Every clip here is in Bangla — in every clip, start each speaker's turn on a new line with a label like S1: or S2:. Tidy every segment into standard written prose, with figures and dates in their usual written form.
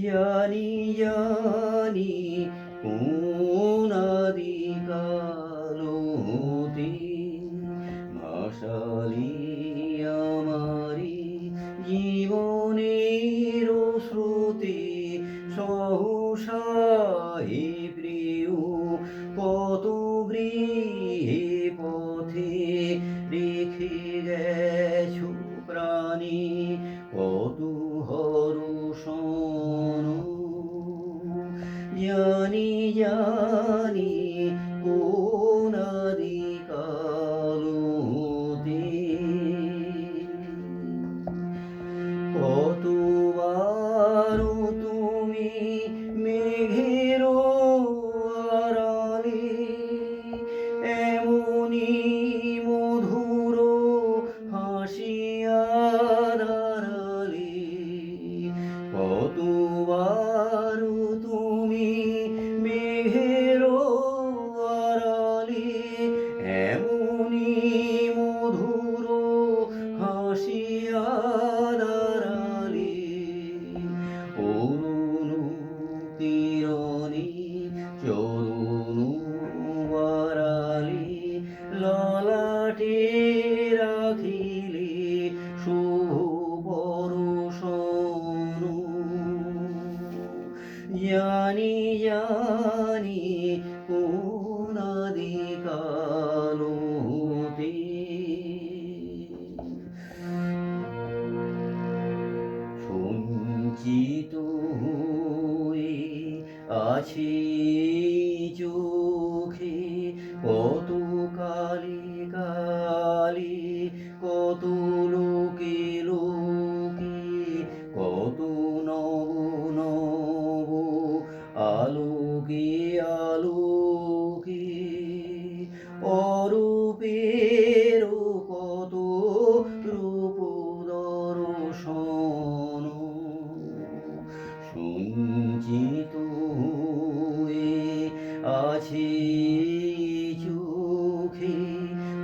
S1: জানি জানি কোন আদিকালতে ভাসালি আমারি জীবনের স্রোতে সহসা হে প্রিয় কত গৃহে পথে রেখে গেছো প্রাণী কত হরষণ জানি জানি কোন আদিকালতে কতবার তুমি মেঘের আড়ালে এমনি মধুর হাসিয়া দাঁড়ালে কতবার তুমি মেঘের আড়ালে এমনি মধুর হাসিয়া দাঁড়ালে অরুণ কিরণে চরণ বাড়ালে ললাটে রাখিলে শুভ বর্ষণ জানি জানি কোন আদিকালতে সঞ্চিত হয়ে আছে চোখে কত কালে কালে কত লোকে লোকে কত নব নব আলোকে আলোকে অরূপের কত রূপ দর্শন সঞ্চিত হয়ে আছে চোখে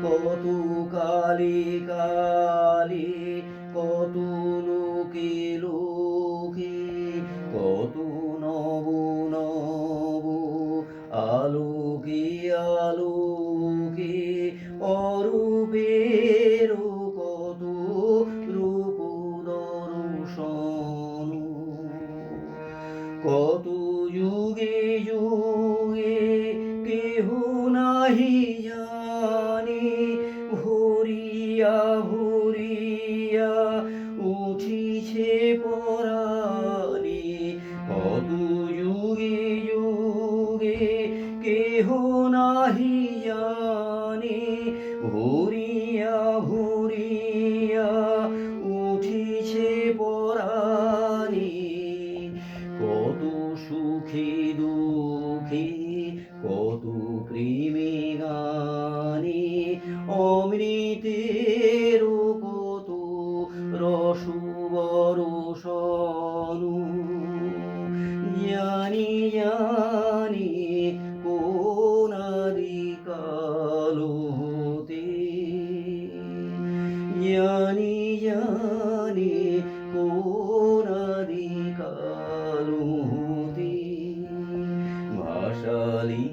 S1: কত কালে কালে কত লোকে লোকে কত নব নব আলোকে আলোকে অরূপের কত রূপ দর্শন কত যুগে যুগে কেহ নাহি জানে ভরিয়া ভরিয়া উঠিছে পরাণে কত যুগে যুগে কেহ নাহি জানে ভরিয়া ভরিয়া উঠিছে পরাণে কত সুখে দুঃখে কত প্রেমে গানে অমৃতের কত রস বরষণ জানি জানি কোন আদিকালতে জানি জানি কোন আদিকালতে ভাসালি